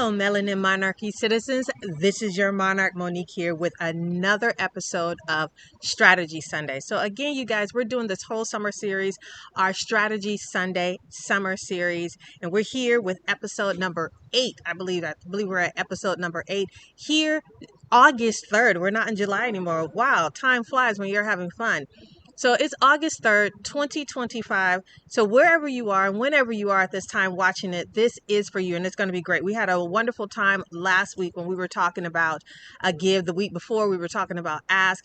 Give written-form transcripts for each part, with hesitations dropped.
Hello, Melanin Monarchy citizens. This is your Monarch Monique here with another episode of Strategy Sunday. So again, you guys, we're doing this whole summer series, our Strategy Sunday summer series, and we're here with episode number 8. I believe we're at episode number 8 here, August 3rd. We're not in July anymore. Wow, time flies when you're having fun. So it's August 3rd, 2025. So wherever you are and whenever you are at this time watching it, this is for you and it's going to be great. We had a wonderful time last week when we were talking about give. The week before we were talking about ask,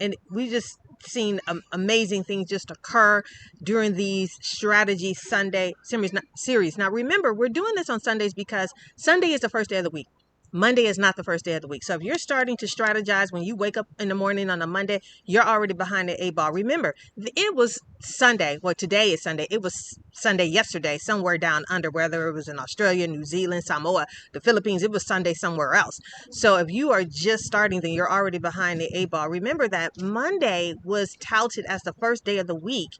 and we just seen amazing things just occur during these Strategy Sunday series. Now remember, we're doing this on Sundays because Sunday is the first day of the week. Monday is not the first day of the week. So if you're starting to strategize when you wake up in the morning on a Monday, you're already behind the 8 ball. Remember, it was Sunday. Well, today is Sunday. It was Sunday yesterday, somewhere down under, whether it was in Australia, New Zealand, Samoa, the Philippines, it was Sunday somewhere else. So if you are just starting, then you're already behind the 8 ball. Remember that Monday was touted as the first day of the week.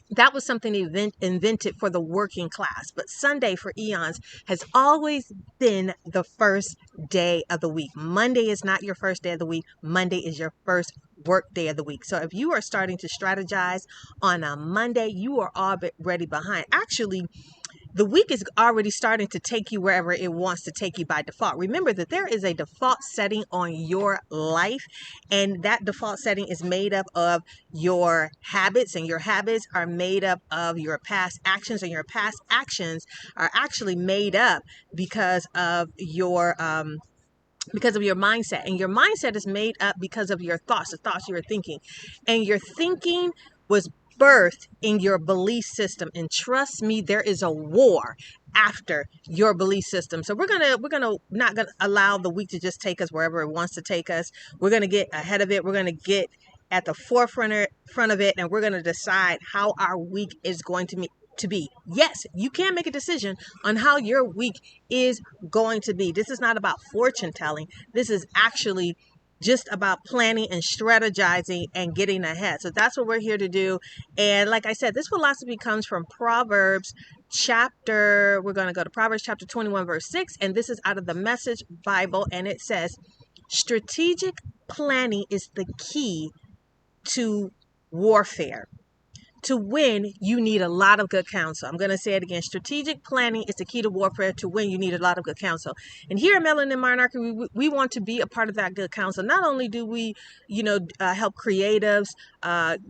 That was something invented for the working class. But Sunday for eons has always been the first day of the week. Monday is not your first day of the week. Monday is your first work day of the week. So if you are starting to strategize on a Monday, you are already behind. Actually, the week is already starting to take you wherever it wants to take you by default. Remember that there is a default setting on your life, and that default setting is made up of your habits, and your habits are made up of your past actions, and your past actions are actually made up because of your mindset, and your mindset is made up because of your thoughts, the thoughts you were thinking, and your thinking was birthed in your belief system. And trust me, there is a war after your belief system. So we're not gonna allow the week to just take us wherever it wants to take us. We're gonna get ahead of it. We're gonna get at the forefront of it, and we're gonna decide how our week is going to be. Yes, you can make a decision on how your week is going to be. This is not about fortune telling. This is actually just about planning and strategizing and getting ahead. So that's what we're here to do. And like I said, this philosophy comes from Proverbs we're going to go to Proverbs chapter 21, verse 6. And this is out of the Message Bible. And it says, strategic planning is the key to warfare. To win, you need a lot of good counsel. I'm going to say it again. Strategic planning is the key to warfare. To win, you need a lot of good counsel. And here at Melanin Monarchy, we want to be a part of that good counsel. Not only do we, help creatives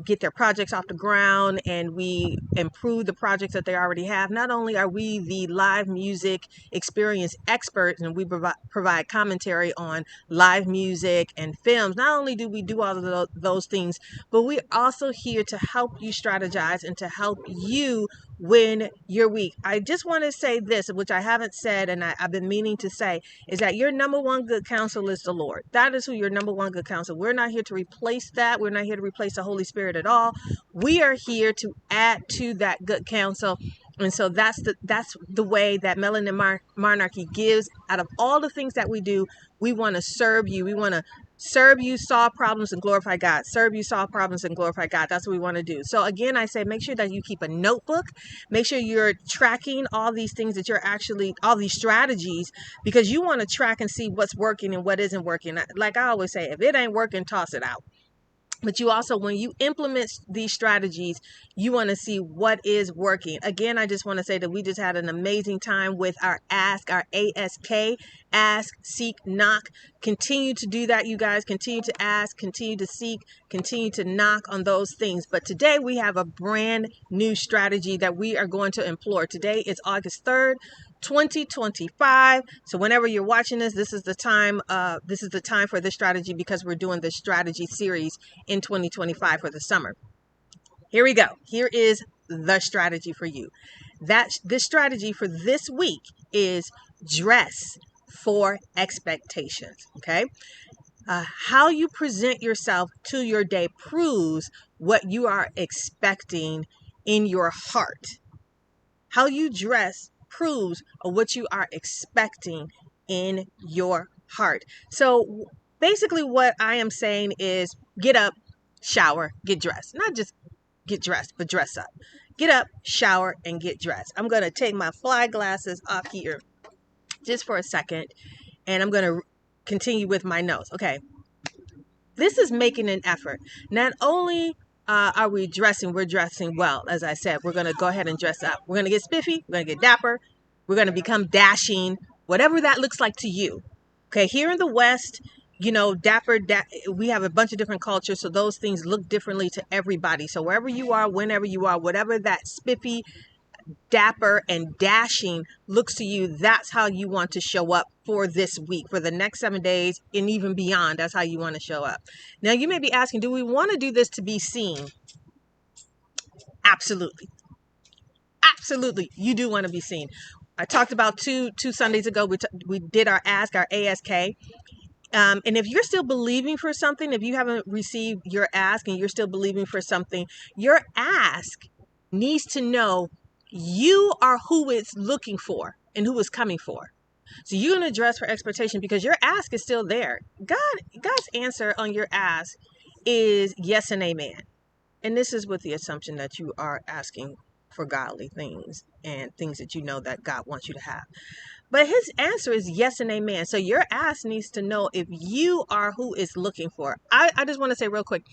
get their projects off the ground, and we improve the projects that they already have. Not only are we the live music experience experts, and we provide commentary on live music and films. Not only do we do all of those things, but we're also here to help you strategize and to help you win your week. I just want to say this, which I haven't said, and I've been meaning to say, is that your number one good counsel is the Lord. That is who your number one good counsel. We're not here to replace that. We're not here to replace the Holy Spirit at all. We are here to add to that good counsel. And so that's the way that Melanin Monarchy gives. Out of all the things that we do, we want to serve you. We want to serve you, solve problems, and glorify God. Serve you, solve problems, and glorify God. That's what we want to do. So again, I say, make sure that you keep a notebook. Make sure you're tracking all these things that all these strategies, because you want to track and see what's working and what isn't working. Like I always say, if it ain't working, toss it out. But you also, when you implement these strategies, you want to see what is working. Again, I just want to say that we just had an amazing time with our ASK, ask, seek, knock. Continue to do that, you guys. Continue to ask, continue to seek, continue to knock on those things. But today we have a brand new strategy that we are going to employ. Today is August 3rd. 2025. So whenever you're watching this, this is the time for this strategy, because we're doing this strategy series in 2025 for the summer. Here we go. Here is the strategy for you. This strategy for this week is dress for expectations. Okay. How you present yourself to your day proves what you are expecting in your heart. How you dress proves what you are expecting in your heart. So basically what I am saying is, get up, shower, get dressed. Not just get dressed, but dress up. Get up, shower, and get dressed. I'm going to take my fly glasses off here just for a second, and I'm going to continue with my notes. Okay. This is making an effort. Not only are we dressing, we're dressing well. As I said, we're going to go ahead and dress up. We're going to get spiffy. We're going to get dapper. We're going to become dashing, whatever that looks like to you. Okay. Here in the West, dapper, we have a bunch of different cultures. So those things look differently to everybody. So wherever you are, whenever you are, whatever that spiffy, dapper, and dashing looks to you, that's how you want to show up for this week, for the next 7 days, and even beyond. That's how you want to show up. Now, you may be asking, do we want to do this to be seen? Absolutely. Absolutely. You do want to be seen. I talked about two Sundays ago, we did our ask, our ASK. And if you're still believing for something, if you haven't received your ask and you're still believing for something, your ask needs to know you are who it's looking for and who it's coming for. So you're going to dress for expectation because your ask is still there. God's answer on your ask is yes and amen. And this is with the assumption that you are asking for godly things and things that you know that God wants you to have. But his answer is yes and amen. So your ask needs to know if you are who it's looking for. I just want to say real quick,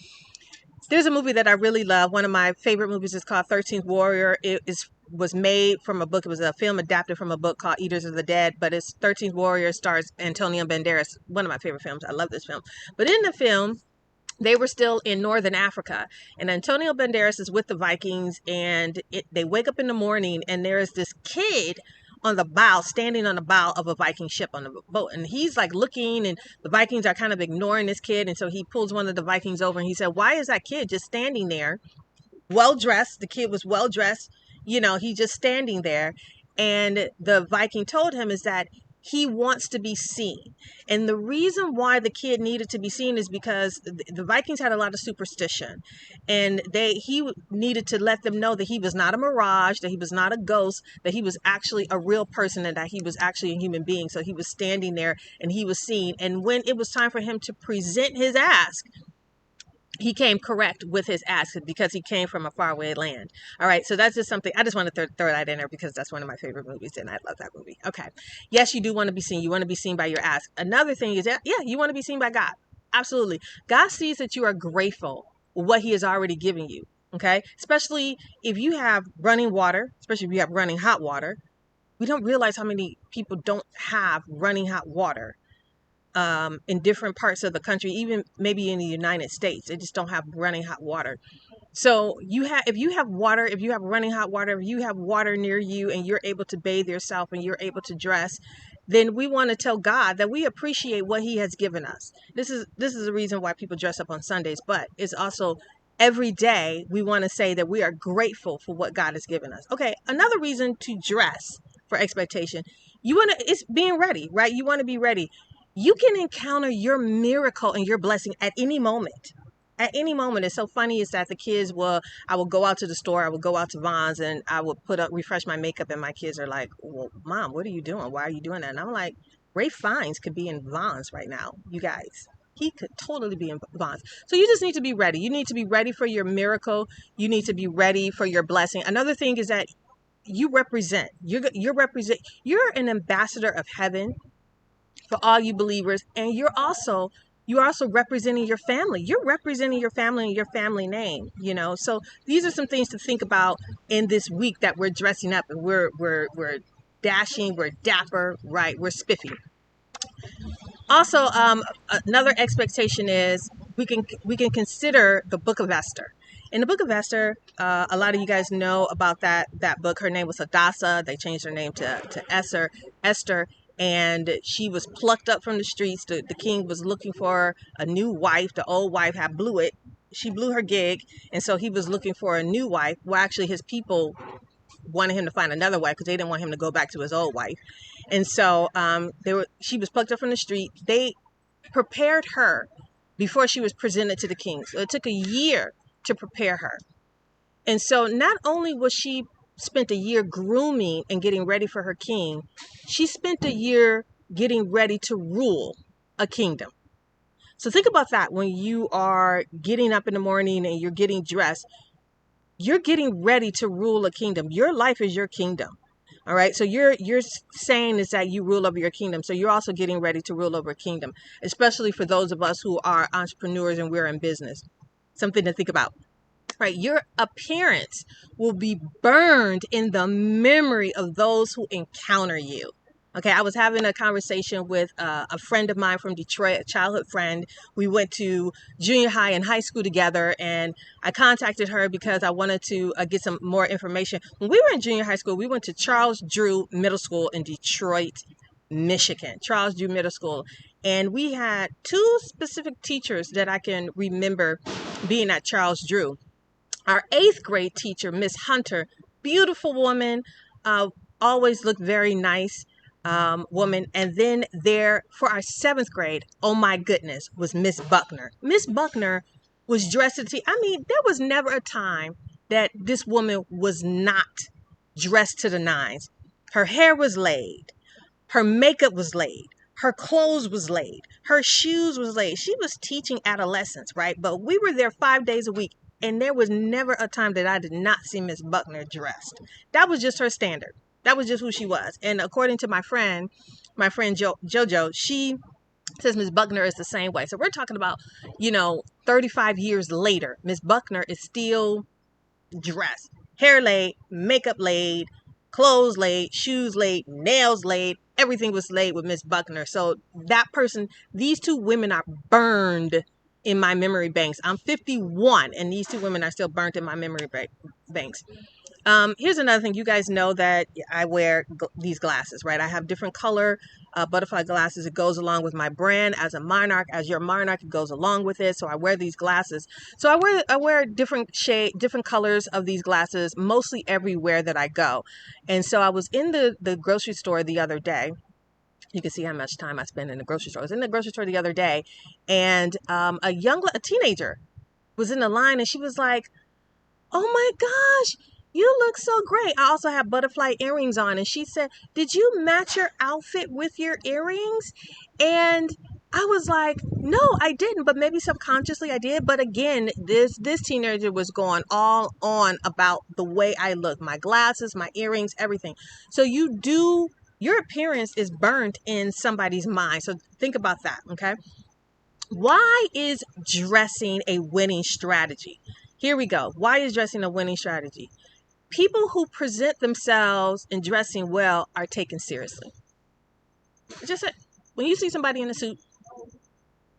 there's a movie that I really love. One of my favorite movies is called 13th Warrior. It was made from a book. It was a film adapted from a book called Eaters of the Dead, but it's 13th Warrior, stars Antonio Banderas. One of my favorite films. I love this film. But in the film, they were still in northern Africa, and Antonio Banderas is with the Vikings, and they wake up in the morning, and there is this kid on the bow, standing on the bow of a Viking ship on the boat. And he's like looking, and the Vikings are kind of ignoring this kid. And so he pulls one of the Vikings over and he said, why is that kid just standing there? Well dressed. The kid was well dressed. He's just standing there. And the Viking told him is that he wants to be seen. And the reason why the kid needed to be seen is because the Vikings had a lot of superstition, and he needed to let them know that he was not a mirage, that he was not a ghost, that he was actually a real person, and that he was actually a human being. So he was standing there and he was seen. And when it was time for him to present his ask, he came correct with his ask because he came from a faraway land. All right. So that's just something I just want to throw that in there because that's one of my favorite movies and I love that movie. Okay. Yes, you do want to be seen. You want to be seen by your ask. Another thing is that, you want to be seen by God. Absolutely. God sees that you are grateful for what he has already given you. Okay. Especially if you have running water, especially if you have running hot water. We don't realize how many people don't have running hot water. In different parts of the country, even maybe in the United States, they just don't have running hot water. So if you have water, if you have running hot water, if you have water near you and you're able to bathe yourself and you're able to dress, then we want to tell God that we appreciate what he has given us. This is the reason why people dress up on Sundays, but it's also every day we want to say that we are grateful for what God has given us. Okay, another reason to dress for expectation, it's being ready, right? You want to be ready. You can encounter your miracle and your blessing at any moment. At any moment. It's so funny is that I will go out to the store, I will go out to Vons and I will refresh my makeup and my kids are like, well, Mom, what are you doing? Why are you doing that? And I'm like, Ralph Fiennes could be in Vons right now, you guys. He could totally be in Vons. So you just need to be ready. You need to be ready for your miracle. You need to be ready for your blessing. Another thing is that you represent. You're an ambassador of heaven for all you believers, and you're also representing your family. You're representing your family and your family name, So these are some things to think about in this week that we're dressing up and we're dashing, we're dapper, right? We're spiffy. Also, another expectation is we can consider the Book of Esther. In the Book of Esther, a lot of you guys know about that book. Her name was Hadassah. They changed her name to Esther. And she was plucked up from the streets. The king was looking for a new wife. The old wife had blew it. She blew her gig. And so he was looking for a new wife. Well, actually, his people wanted him to find another wife because they didn't want him to go back to his old wife. And so she was plucked up from the street. They prepared her before she was presented to the king. So it took a year to prepare her. And so not only was she spent a year grooming and getting ready for her king, she spent a year getting ready to rule a kingdom. So think about that when you are getting up in the morning and you're getting dressed. You're getting ready to rule a kingdom. Your life is your kingdom. All right. So you're saying is that you rule over your kingdom. So you're also getting ready to rule over a kingdom, especially for those of us who are entrepreneurs and we're in business. Something to think about. Right, your appearance will be burned in the memory of those who encounter you. Okay, I was having a conversation with a friend of mine from Detroit, a childhood friend. We went to junior high and high school together, and I contacted her because I wanted to get some more information. When we were in junior high school, we went to Charles Drew Middle School in Detroit, Michigan. Charles Drew Middle School. And we had two specific teachers that I can remember being at Charles Drew. Our eighth grade teacher, Miss Hunter, beautiful woman, always looked very nice woman. And then there for our seventh grade, oh my goodness, was Miss Buckner. Miss Buckner was dressed to the, I mean, there was never a time that this woman was not dressed to the nines. Her hair was laid. Her makeup was laid. Her clothes was laid. Her shoes was laid. She was teaching adolescents, right? But we were there 5 days a week, and there was never a time that I did not see Miss Buckner dressed. That was just her standard. That was just who she was. And according to my friend JoJo, she says Miss Buckner is the same way. So we're talking about, 35 years later, Miss Buckner is still dressed, hair laid, makeup laid, clothes laid, shoes laid, nails laid. Everything was laid with Miss Buckner. So that person, these two women are burned in my memory banks. I'm 51 and these two women are still burnt in my memory banks. Here's another thing. You guys know that I wear these glasses, right? I have different color butterfly glasses. It goes along with my brand as a monarch. As your monarch, it goes along with it. So I wear these glasses. So I wear different different colors of these glasses, mostly everywhere that I go. And so I was in the grocery store the other day. You can see how much time I spend in the grocery store. I was in the grocery store the other day, and a teenager was in the line, and she was like, "Oh my gosh, you look so great." I also have butterfly earrings on. And she said, "Did you match your outfit with your earrings?" And I was like, "No, I didn't, but maybe subconsciously I did." But again, this teenager was going all on about the way I look, my glasses, my earrings, everything. So your appearance is burnt in somebody's mind. So think about that, okay? Why is dressing a winning strategy? Here we go. Why is dressing a winning strategy? People who present themselves in dressing well are taken seriously. Just when you see somebody in a suit,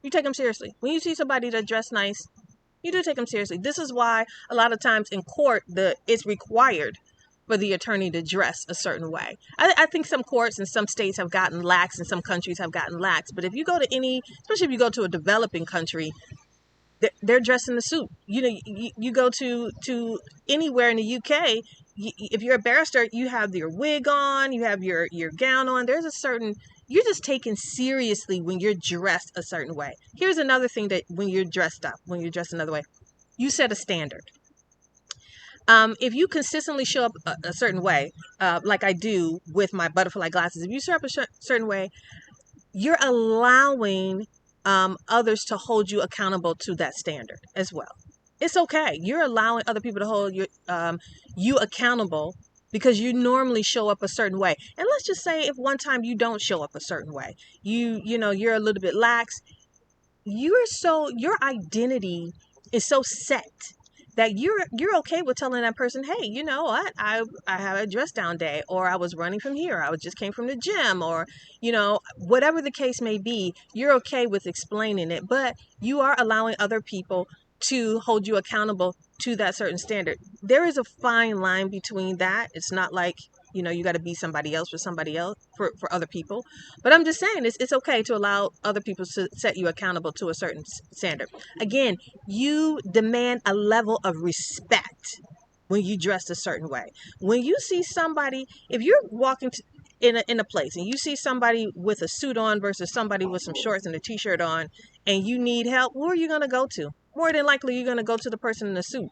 you take them seriously. When you see somebody that dressed nice, you do take them seriously. This is why a lot of times in court, it's required for the attorney to dress a certain way. I think some courts in some states have gotten lax and some countries have gotten lax. But if you go to especially if you go to a developing country, they're dressed in the suit. You go to anywhere in the UK, if you're a barrister, you have your wig on, you have your gown on. There's a certain, you're just taken seriously when you're dressed a certain way. Here's another thing that when you're dressed another way, you set a standard. If you consistently show up a certain way, like I do with my butterfly glasses, if you show up a certain way, you're allowing others to hold you accountable to that standard as well. It's okay. You're allowing other people to hold you accountable because you normally show up a certain way. And let's just say if one time you don't show up a certain way, you're a little bit lax. Your identity is so set that you're okay with telling that person, "Hey, you know what? I have a dress down day, or I was running from here, I just came from the gym," or whatever the case may be. You're okay with explaining it, but you are allowing other people to hold you accountable to that certain standard. There is a fine line between that. It's not like you got to be somebody else for somebody else for other people. But I'm just saying it's okay to allow other people to set you accountable to a certain standard. Again, you demand a level of respect when you dress a certain way. When you see somebody, if you're walking in a place and you see somebody with a suit on versus somebody with some shorts and a t-shirt on, and you need help, where are you going to go to? More than likely, you're going to go to the person in the suit.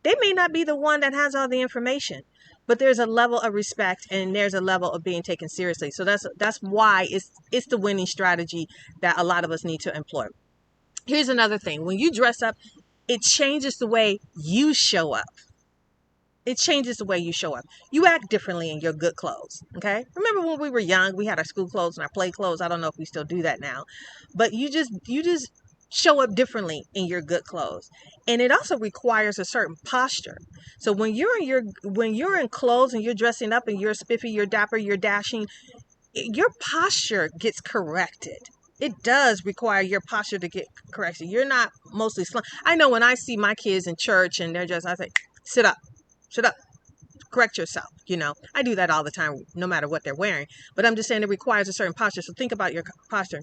They may not be the one that has all the information, but there's a level of respect and there's a level of being taken seriously. So that's why it's the winning strategy that a lot of us need to employ. Here's another thing. When you dress up, it changes the way you show up. It changes the way you show up. You act differently in your good clothes. Okay. Remember when we were young, we had our school clothes and our play clothes. I don't know if we still do that now, but you just show up differently in your good clothes. And it also requires a certain posture. So when you're in clothes and you're dressing up and you're spiffy, you're dapper, you're dashing, your posture gets corrected. It does require your posture to get corrected. You're not mostly slum. I know when I see my kids in church and they're just, I say, sit up, sit up, correct yourself. I do that all the time, no matter what they're wearing. But I'm just saying it requires a certain posture. So think about your posture.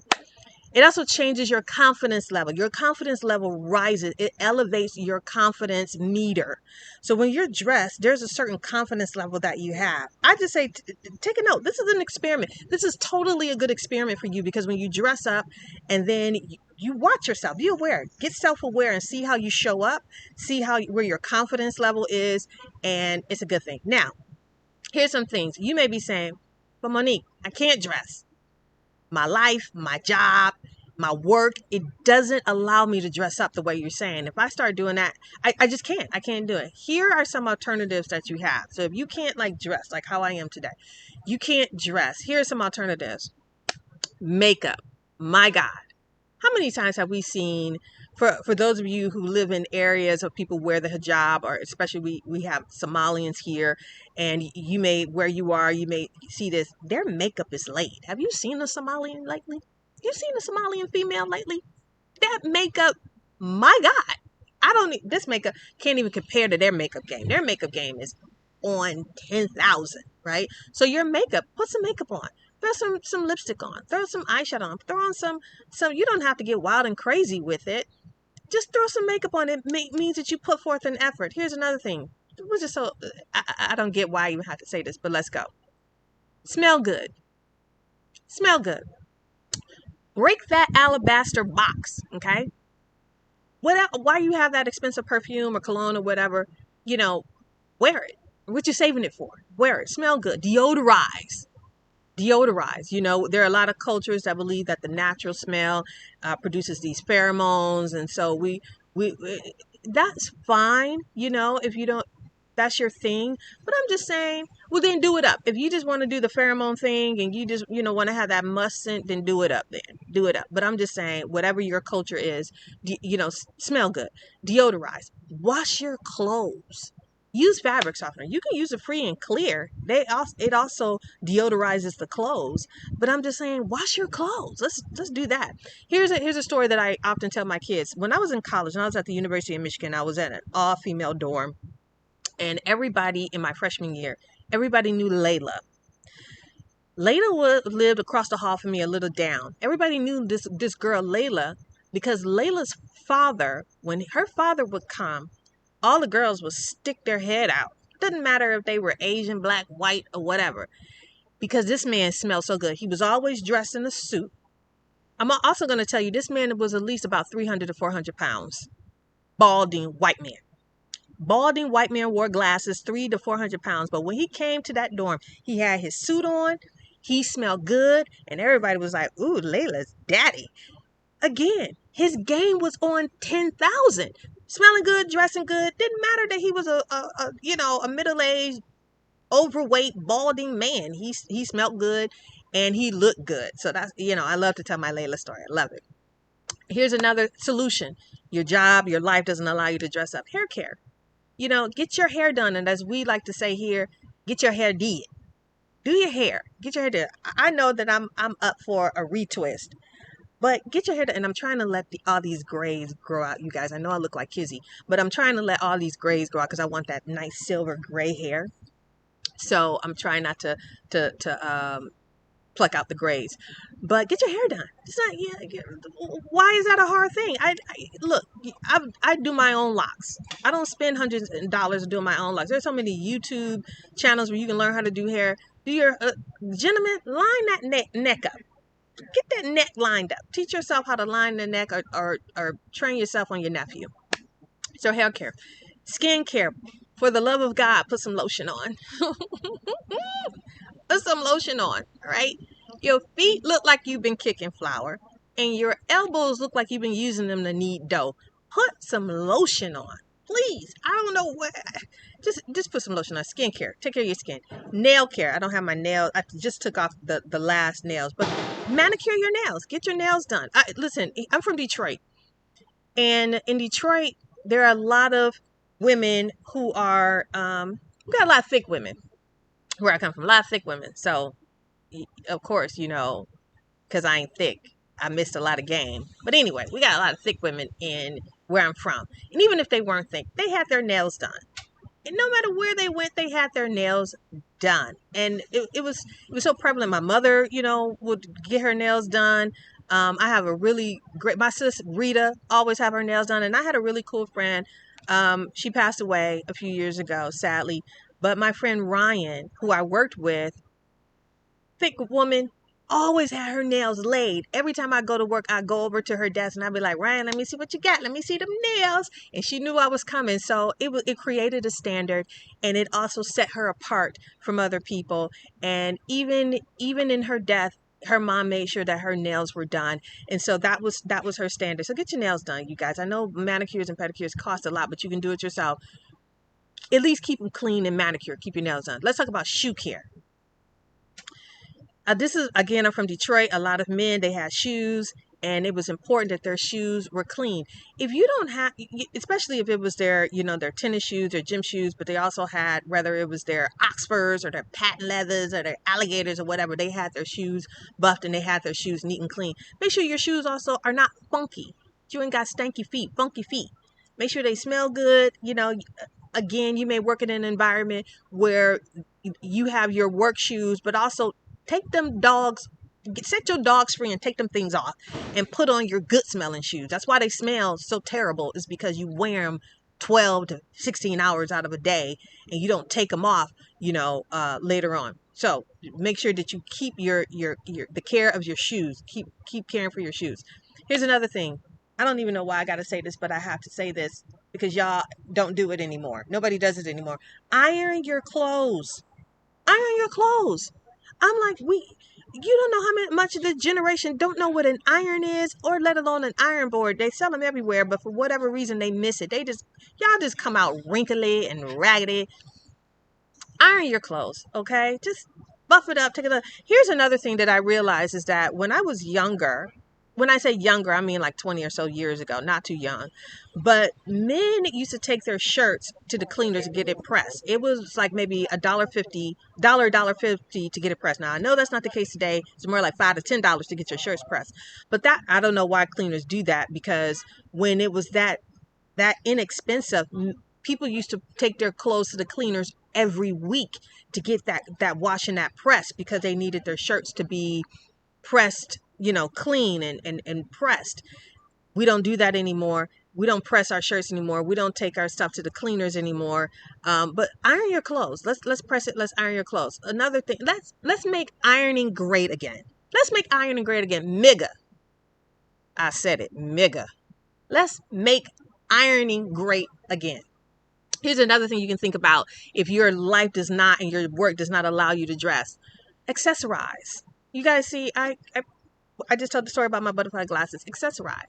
It also changes your confidence level. Your confidence level rises. It elevates your confidence meter. So when you're dressed, there's a certain confidence level that you have. I just say, take a note. This is an experiment. This is totally a good experiment for you, because when you dress up and then you watch yourself, be aware, get self-aware and see how you show up, see where your confidence level is, and it's a good thing. Now, here's some things you may be saying, but Monique, I can't dress. My life, my job, my work, it doesn't allow me to dress up the way you're saying. If I start doing that, I just can't. I can't do it. Here are some alternatives that you have. So if you can't dress like how I am today, you can't dress. Here are some alternatives. Makeup. My God. How many times have we seen, for those of you who live in areas of people wear the hijab, or especially we have Somalians here, and you may, where you are, you may see this, their makeup is laid. Have you seen a Somalian lately? You seen a Somalian female lately? That makeup, my God, this makeup can't even compare to their makeup game. Their makeup game is on 10,000, right? So your makeup, put some makeup on. Throw some lipstick on. Throw some eyeshadow on. Throw on some, you don't have to get wild and crazy with it. Just throw some makeup on. It means that you put forth an effort. Here's another thing. Which is so, I don't get why I even have to say this, but let's go. Smell good. Smell good. Break that alabaster box, okay? Why you have that expensive perfume or cologne or whatever, wear it. What you saving it for? Wear it. Smell good. Deodorize. There are a lot of cultures that believe that the natural smell produces these pheromones, and so we that's fine, if you don't, that's your thing. But I'm just saying, well, then do it up. If you just want to do the pheromone thing and you just want to have that must scent, then do it up. But I'm just saying, whatever your culture is, smell good. Deodorize. Wash your clothes. Use fabric softener. You can use a free and clear. It also deodorizes the clothes. But I'm just saying, wash your clothes. Let's do that. Here's a story that I often tell my kids. When I was in college and I was at the University of Michigan, I was at an all-female dorm, and everybody in my freshman year, everybody knew Layla. Layla lived across the hall from me, a little down. Everybody knew this girl Layla because Layla's father, when her father would come, all the girls would stick their head out. Doesn't matter if they were Asian, black, white, or whatever, because this man smelled so good. He was always dressed in a suit. I'm also going to tell you, this man was at least about 300 to 400 pounds. Balding white man. Balding white man, wore glasses, 300 to 400 pounds. But when he came to that dorm, he had his suit on. He smelled good. And everybody was like, ooh, Layla's daddy. Again, his game was on 10,000. Smelling good, dressing good. Didn't matter that he was a middle-aged, overweight, balding man. He smelled good and he looked good. So that's, I love to tell my Layla story. I love it. Here's another solution. Your job, your life doesn't allow you to dress up. Hair care. Get your hair done. And as we like to say here, get your hair did. Do your hair. Get your hair done. I know that I'm up for a retwist. But get your hair done. And I'm trying to let all these grays grow out. You guys, I know I look like Kizzy, but I'm trying to let all these grays grow out because I want that nice silver gray hair. So I'm trying not to pluck out the grays. But get your hair done. It's not, why is that a hard thing? Look, I do my own locks. I don't spend hundreds of dollars doing my own locks. There's so many YouTube channels where you can learn how to do hair. Do your gentlemen, line that neck up. Get that neck lined up. Teach yourself how to line the neck, or train yourself on your nephew. So hair care. Skin care. For the love of God, put some lotion on. Put some lotion on, all right? Your feet look like you've been kicking flour, and your elbows look like you've been using them to knead dough. Put some lotion on, please. I don't know what. Just put some lotion on. Skincare. Take care of your skin. Nail care. I don't have my nails. I just took off the last nails, but manicure your nails. Get your nails done. Listen, I'm from Detroit, and in Detroit, there are a lot of women who are we got a lot of thick women where I come from. A lot of thick women. So, of course, because I ain't thick, I missed a lot of game. But anyway, we got a lot of thick women in where I'm from. And even if they weren't thick, they had their nails done. And no matter where they went, they had their nails done. And it was so prevalent. My mother, would get her nails done. I have a really great, my sis Rita always have her nails done. And I had a really cool friend. She passed away a few years ago, sadly. But my friend Ryan, who I worked with, thick woman, always had her nails laid. Every time I go to work, I go over to her desk and I'd be like, Ryan, let me see what you got. Let me see them nails. And she knew I was coming. So it created a standard, and it also set her apart from other people. And even in her death, her mom made sure that her nails were done. And so that was her standard. So get your nails done, you guys. I know manicures and pedicures cost a lot, but you can do it yourself. At least keep them clean and manicured. Keep your nails done. Let's talk about shoe care. This is, again, I'm from Detroit. A lot of men, they had shoes, and it was important that their shoes were clean. If you don't have, especially if it was their tennis shoes, their gym shoes, but they also had, whether it was their Oxfords or their patent leathers or their alligators or whatever, they had their shoes buffed and they had their shoes neat and clean. Make sure your shoes also are not funky. You ain't got stanky feet, funky feet. Make sure they smell good. Again, you may work in an environment where you have your work shoes, but also take them dogs, set your dogs free and take them things off and put on your good smelling shoes. That's why they smell so terrible, is because you wear them 12 to 16 hours out of a day and you don't take them off, later on. So make sure that you keep the care of your shoes. Keep caring for your shoes. Here's another thing. I don't even know why I got to say this, but I have to say this because y'all don't do it anymore. Nobody does it anymore. Iron your clothes. Iron your clothes. I'm like, you don't know how much of the generation don't know what an iron is, or let alone an iron board. They sell them everywhere, but for whatever reason, they miss it. Y'all just come out wrinkly and raggedy. Iron your clothes, okay? Just buff it up, take it up. Here's another thing that I realized is that when I was younger, when I say younger, I mean like 20 or so years ago, not too young. But men used to take their shirts to the cleaners to get it pressed. It was like maybe $1.50 to get it pressed. Now I know that's not the case today. It's more like $5 to $10 to get your shirts pressed. But I don't know why cleaners do that, because when it was that inexpensive, people used to take their clothes to the cleaners every week to get that wash and that press, because they needed their shirts to be pressed, clean and pressed. We don't do that anymore. We don't press our shirts anymore. We don't take our stuff to the cleaners anymore. But iron your clothes. Let's press it. Let's iron your clothes. Another thing. Let's make ironing great again. Let's make ironing great again. MIGA. I said it. MIGA. Let's make ironing great again. Here's another thing you can think about if your life does not and your work does not allow you to dress. Accessorize. You guys see, I just told the story about my butterfly glasses. Accessorize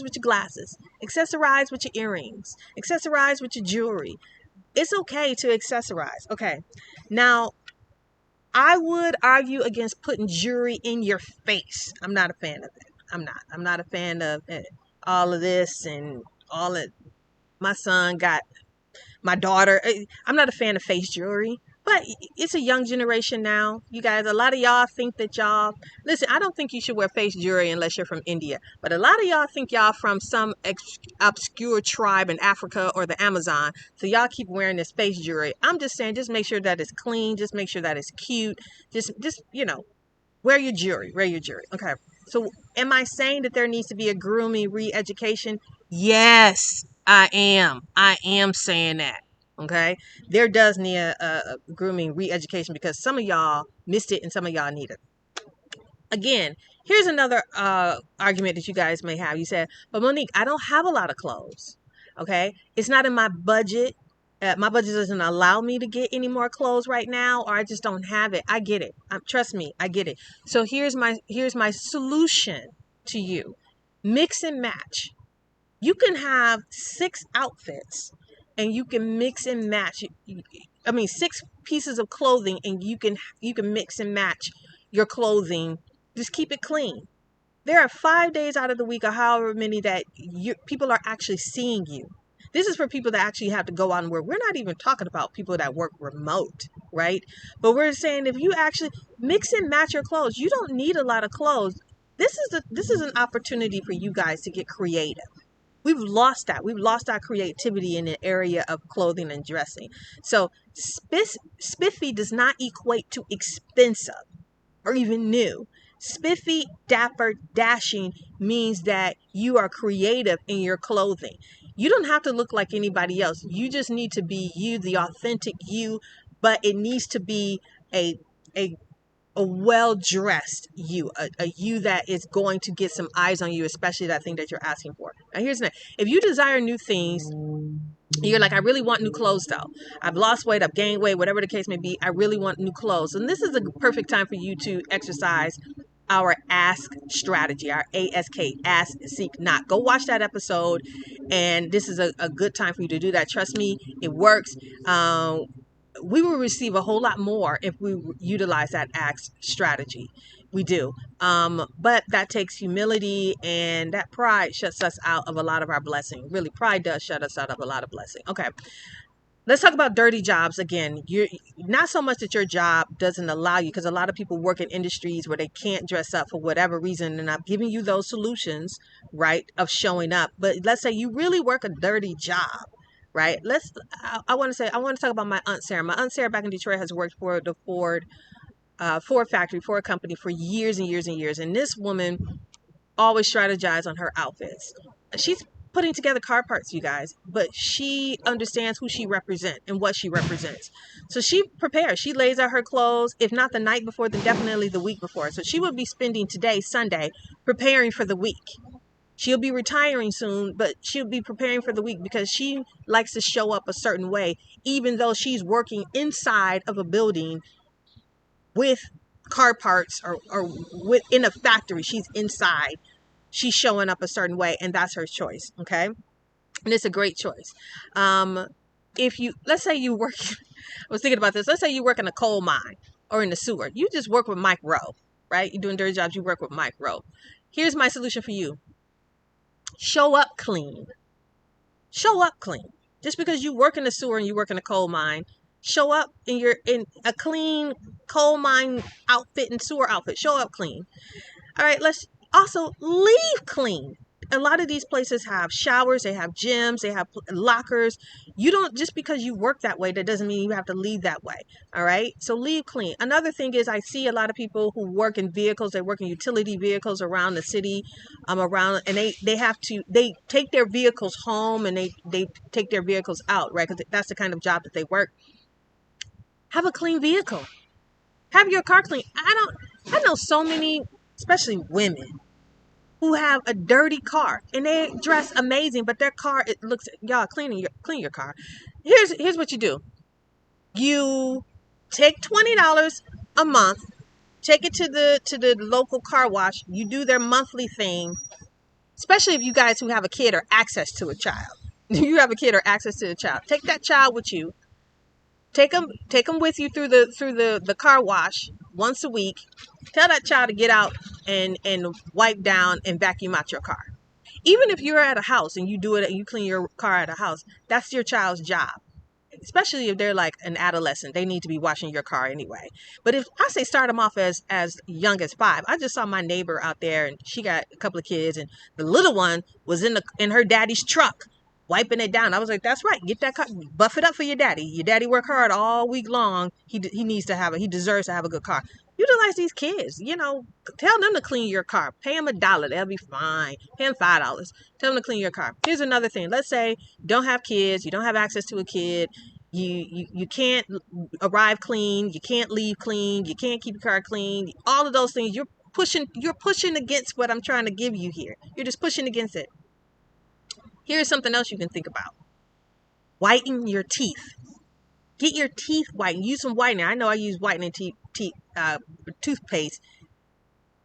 with your glasses. Accessorize with your earrings. Accessorize with your jewelry. It's okay to accessorize. Okay. Now, I would argue against putting jewelry in your face. I'm not a fan of it. I'm not a fan of all of this and all of. My son got my daughter. I'm not a fan of face jewelry. But it's a young generation now. You guys, a lot of y'all think that listen, I don't think you should wear face jewelry unless you're from India. But a lot of y'all think y'all from some obscure tribe in Africa or the Amazon. So y'all keep wearing this face jewelry. I'm just saying, just make sure that it's clean. Just make sure that it's cute. Just wear your jewelry. Wear your jewelry. Okay. So am I saying that there needs to be a grooming re-education? Yes, I am. I am saying that. Okay, there does need a grooming re-education, because some of y'all missed it and some of y'all need it. Again, here's another argument that you guys may have. You said, but Monique, I don't have a lot of clothes. Okay, it's not in my budget. My budget doesn't allow me to get any more clothes right now, or I just don't have it. I get it. Trust me, I get it. So here's my solution to you. Mix and match. You can have 6 outfits and you can mix and match. I mean, 6 pieces of clothing, and you can mix and match your clothing. Just keep it clean. There are 5 days out of the week, or however many, that people are actually seeing you. This is for people that actually have to go out and work. We're not even talking about people that work remote, right? But we're saying if you actually mix and match your clothes, you don't need a lot of clothes. This is an opportunity for you guys to get creative. We've lost that. We've lost our creativity in the area of clothing and dressing. So spiffy does not equate to expensive or even new. Spiffy, dapper, dashing means that you are creative in your clothing. You don't have to look like anybody else. You just need to be you, the authentic you, but it needs to be a a a well-dressed you, a you that is going to get some eyes on you, especially that thing that you're asking for. Now here's the thing. If you desire new things, you're like, I really want new clothes though. I've lost weight, I've gained weight, whatever the case may be. I really want new clothes. And this is a perfect time for you to exercise our ask strategy, our ASK, ask, seek, not. Go watch that episode. And this is a good time for you to do that. Trust me, it works. We will receive a whole lot more if we utilize that ask strategy. We do. But that takes humility, and that pride shuts us out of a lot of our blessing. Really, pride does shut us out of a lot of blessing. Okay. Let's talk about dirty jobs again. You're not so much that your job doesn't allow you, because a lot of people work in industries where they can't dress up for whatever reason. And I'm giving you those solutions, right, of showing up. But let's say you really work a dirty job. Right. I want to talk about my Aunt Sarah. My Aunt Sarah back in Detroit has worked for the Ford factory, Ford company for years and years and years. And this woman always strategized on her outfits. She's putting together car parts, you guys, but she understands who she represents and what she represents. So she prepares. She lays out her clothes, if not the night before, then definitely the week before. So she would be spending today, Sunday, preparing for the week. She'll be retiring soon, but she'll be preparing for the week because she likes to show up a certain way, even though she's working inside of a building with car parts or in a factory. She's inside. She's showing up a certain way, and that's her choice. Okay. And it's a great choice. Let's say you work, I was thinking about this. Let's say you work in a coal mine or in the sewer. You just work with Mike Rowe, right? You're doing dirty jobs. You work with Mike Rowe. Here's my solution for you. Show up clean. Show up clean. Just because you work in the sewer and you work in a coal mine, show up in a clean coal mine outfit and sewer outfit. Show up clean. All right, let's also leave clean. A lot of these places have showers, they have gyms, they have lockers. You don't, just because you work that way, that doesn't mean you have to leave that way. All right. So leave clean. Another thing is, I see a lot of people who work in vehicles, they work in utility vehicles around the city, and they take their vehicles home and they take their vehicles out, right? Because that's the kind of job that they work. Have a clean vehicle. Have your car clean. I know so many, especially women, who have a dirty car and they dress amazing, but their car, it looks, y'all clean your car. Here's what you do. You take $20 a month, take it to the local car wash. You do their monthly thing, especially if you guys who have a kid or access to a child. You have a kid or access to a child. Take that child with you. Take them with you through the car wash once a week. Tell that child to get out and wipe down and vacuum out your car. Even if you're at a house and you do it and you clean your car at a house, that's your child's job. Especially if they're like an adolescent, they need to be washing your car anyway. But if I say start them off as young as 5, I just saw my neighbor out there and she got a couple of kids, and the little one was in her daddy's truck, wiping it down. I was like, that's right. Get that car, buff it up for your daddy. Your daddy worked hard all week long. He deserves to have a good car. Utilize these kids, tell them to clean your car. Pay them $1. They'll be fine. Pay them $5. Tell them to clean your car. Here's another thing. Let's say you don't have kids. You don't have access to a kid. You can't arrive clean. You can't leave clean. You can't keep your car clean. All of those things. You're pushing against what I'm trying to give you here. You're just pushing against it. Here's something else you can think about. Whiten your teeth. Get your teeth whitened. Use some whitening. I know I use whitening toothpaste.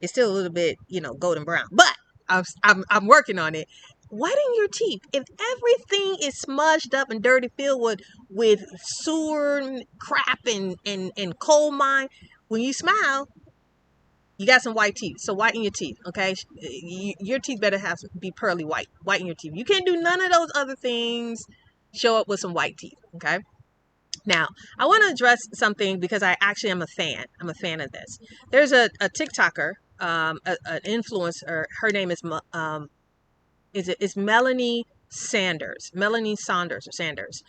It's still a little bit, golden brown, but I'm working on it. whiten your teeth. If everything is smudged up and dirty, filled with sewer crap and coal mine, when you smile, you got some white teeth. So whiten your teeth, okay? Your teeth better be pearly white. Whiten your teeth. You can't do none of those other things. Show up with some white teeth, okay? Now, I want to address something because I actually am a fan. I'm a fan of this. There's a TikToker, an influencer. Her name is Melanie Sanders. Melanie Saunders or Sanders.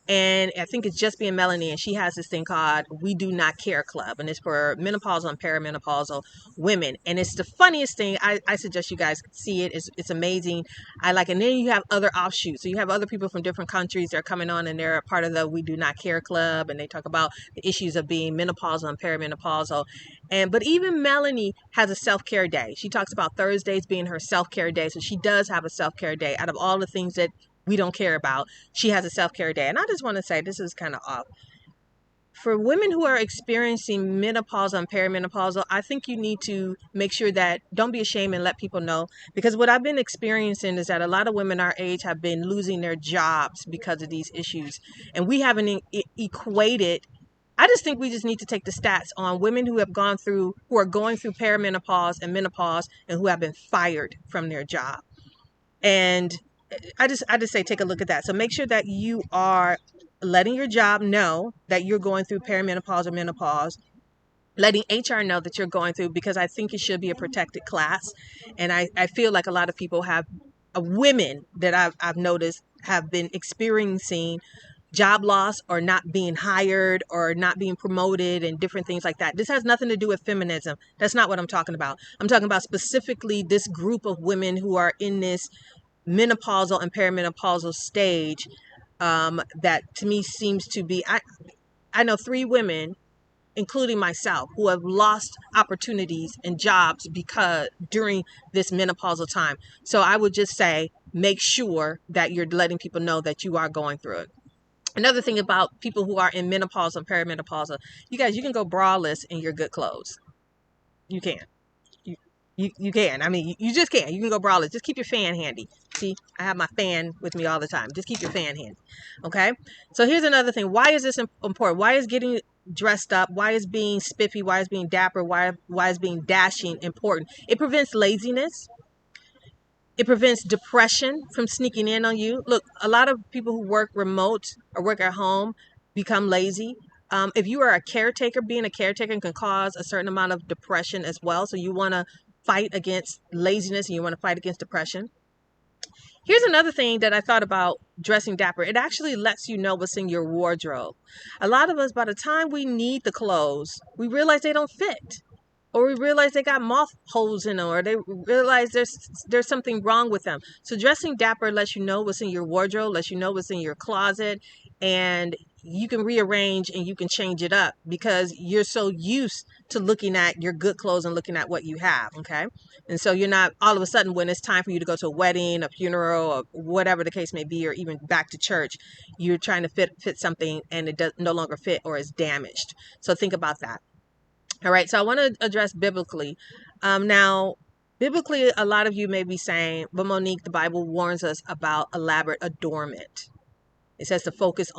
And I think it's Just Being Melanie, and she has this thing called We Do Not Care Club, and it's for menopausal and perimenopausal women. And it's the funniest thing. I suggest you guys see it. It's amazing. I like it. And then you have other offshoots. So you have other people from different countries that are coming on, and they're a part of the We Do Not Care Club, and they talk about the issues of being menopausal and perimenopausal. But even Melanie has a self-care day. She talks about Thursdays being her self-care day. So she does have a self-care day. Out of all the things that we don't care about, she has a self-care day. And I just want to say, this is kind of off. For women who are experiencing menopausal and perimenopausal, I think you need to make sure that, don't be ashamed and let people know. Because what I've been experiencing is that a lot of women our age have been losing their jobs because of these issues. And we haven't equated. I just think we just need to take the stats on women who are going through perimenopause and menopause and who have been fired from their job. And I just say take a look at that. So make sure that you are letting your job know that you're going through perimenopause or menopause, letting HR know that you're going through, because I think it should be a protected class. And I feel like a lot of people have, women that I've noticed have been experiencing job loss or not being hired or not being promoted and different things like that. This has nothing to do with feminism. That's not what I'm talking about. I'm talking about specifically this group of women who are in this menopausal and perimenopausal stage, that to me seems to be, I know 3 women, including myself, who have lost opportunities and jobs because during this menopausal time. So I would just say, make sure that you're letting people know that you are going through it. Another thing about people who are in menopausal and perimenopausal, you guys, you can go braless in your good clothes. You can. You can. I mean, you just can. You can go braless. Just keep your fan handy. See, I have my fan with me all the time. Just keep your fan handy. Okay? So here's another thing. Why is this important? Why is getting dressed up? Why is being spiffy? Why is being dapper? Why is being dashing important? It prevents laziness. It prevents depression from sneaking in on you. Look, a lot of people who work remote or work at home become lazy. If you are a caretaker, being a caretaker can cause a certain amount of depression as well. So you want to fight against laziness and you want to fight against depression. Here's another thing that I thought about dressing dapper. It actually lets you know what's in your wardrobe. A lot of us, by the time we need the clothes, we realize they don't fit. Or we realize they got moth holes in them, or they realize there's something wrong with them. So dressing dapper lets you know what's in your wardrobe, lets you know what's in your closet, and you can rearrange and you can change it up because you're so used to looking at your good clothes and looking at what you have, okay? And so you're not all of a sudden, when it's time for you to go to a wedding, a funeral, or whatever the case may be, or even back to church, you're trying to fit something and it does no longer fit or is damaged. So think about that. All right, so I want to address biblically. Now, biblically, a lot of you may be saying, but Monique, the Bible warns us about elaborate adornment. It says to focus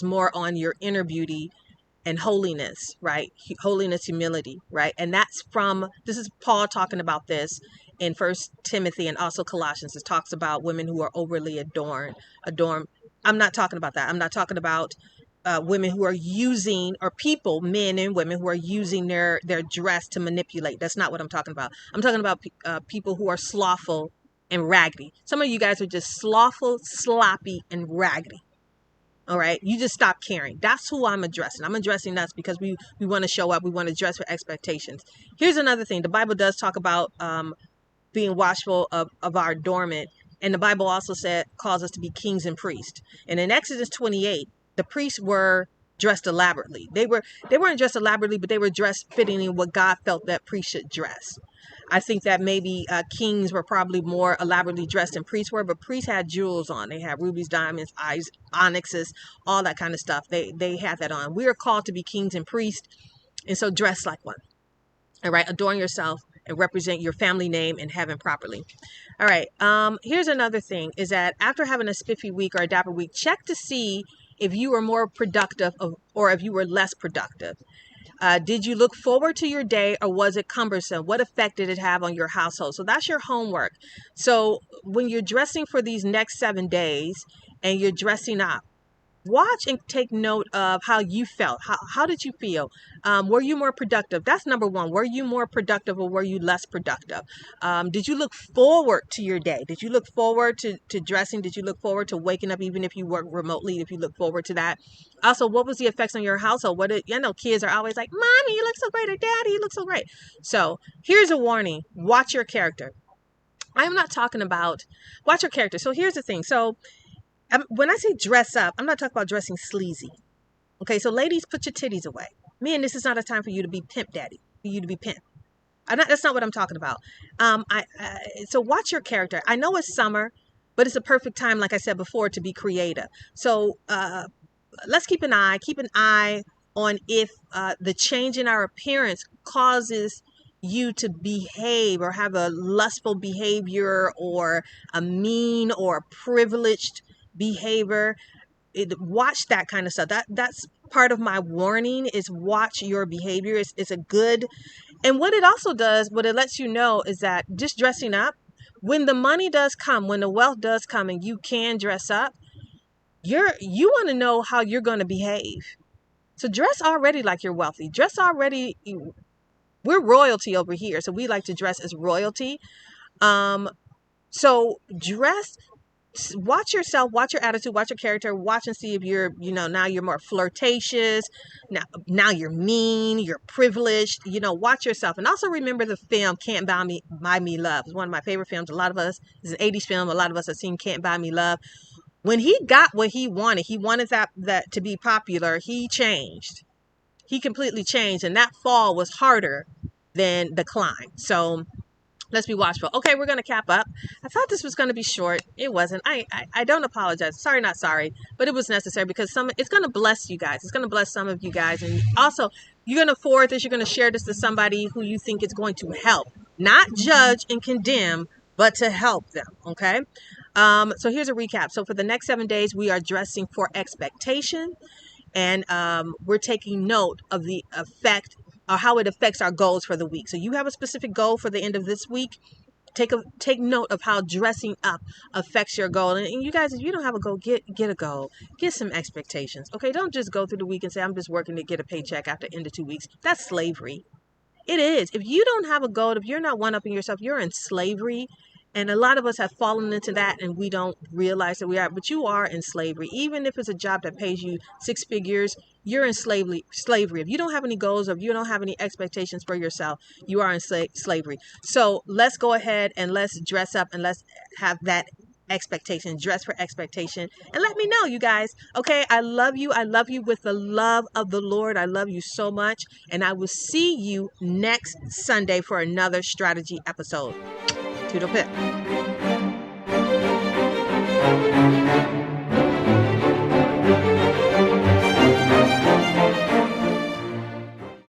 more on your inner beauty and holiness, right? Holiness, humility, right? And this is Paul talking about this in 1 Timothy and also Colossians. It talks about women who are overly adorned. I'm not talking about that. I'm not talking about women who are using, or people, men and women who are using their dress to manipulate. That's not what I'm talking about. I'm talking about people who are slothful and raggedy. Some of you guys are just slothful, sloppy, and raggedy. All right. You just stop caring. That's who I'm addressing. I'm addressing us because we want to show up. We want to dress for expectations. Here's another thing. The Bible does talk about being watchful of our adornment. And the Bible also calls us to be kings and priests. And in Exodus 28, the priests were dressed elaborately. They weren't dressed elaborately, but they were dressed fitting in what God felt that priests should dress. I think that maybe kings were probably more elaborately dressed than priests were, but priests had jewels on. They had rubies, diamonds, onyxes, all that kind of stuff. They had that on. We are called to be kings and priests, and so dress like one. All right, adorn yourself and represent your family name in heaven properly. All right. Here's another thing is that after having a spiffy week or a dapper week, check to see if you were more productive or if you were less productive. Did you look forward to your day or was it cumbersome? What effect did it have on your household? So that's your homework. So when you're dressing for these next 7 days and you're dressing up, watch and take note of how you felt. How did you feel? Were you more productive? That's number one. Were you more productive or were you less productive? Did you look forward to your day? Did you look forward to dressing? Did you look forward to waking up even if you work remotely? If you look forward to that? Also, what was the effects on your household? Kids are always like, Mommy, you look so great, or Daddy, you look so great. So here's a warning. Watch your character. I am not talking about watch your character. So here's the thing. So when I say dress up, I'm not talking about dressing sleazy. Okay, so ladies, put your titties away. Men, this is not a time for you to be pimp daddy, for you to be pimp. That's not what I'm talking about. So watch your character. I know it's summer, but it's a perfect time, like I said before, to be creative. So let's keep an eye on if the change in our appearance causes you to behave or have a lustful behavior or a mean or privileged behavior. Watch that kind of stuff. That's part of my warning is watch your behavior. It's a good, and what it also does, what it lets you know is that just dressing up, when the money does come, when the wealth does come and you can dress up, you want to know how you're going to behave. So dress already like you're wealthy. Dress already. We're royalty over here, so we like to dress as royalty. So dress. Watch yourself, watch your attitude, watch your character, watch and see if you're, now you're more flirtatious. Now you're mean, you're privileged, watch yourself. And also remember the film Can't Buy Me Love. It's one of my favorite films. A lot of us, it's an 80s film. A lot of us have seen Can't Buy Me Love. When he got what he wanted that to be popular, he changed. He completely changed. And that fall was harder than the climb. So let's be watchful. Okay, we're going to cap up. I thought this was going to be short. It wasn't. I don't apologize. Sorry, not sorry. But it was necessary because it's going to bless you guys. It's going to bless some of you guys. And also, you're going to forward this. You're going to share this to somebody who you think is going to help. Not judge and condemn, but to help them. Okay? So here's a recap. So for the next 7 days, we are dressing for expectation. And we're taking note of the effect or how it affects our goals for the week. So you have a specific goal for the end of this week. Take note of how dressing up affects your goal. And you guys, if you don't have a goal, get a goal. Get some expectations. Okay, don't just go through the week and say, I'm just working to get a paycheck after the end of 2 weeks. That's slavery. It is. If you don't have a goal, if you're not one-upping yourself, you're in slavery. And a lot of us have fallen into that and we don't realize that we are, but you are in slavery. Even if it's a job that pays you 6 figures, you're in slavery. If you don't have any goals or if you don't have any expectations for yourself, you are in slavery. So let's go ahead and let's dress up and let's have that expectation, dress for expectation, and let me know, you guys. Okay, I love you. I love you with the love of the Lord. I love you so much. And I will see you next Sunday for another strategy episode. Toodle pip.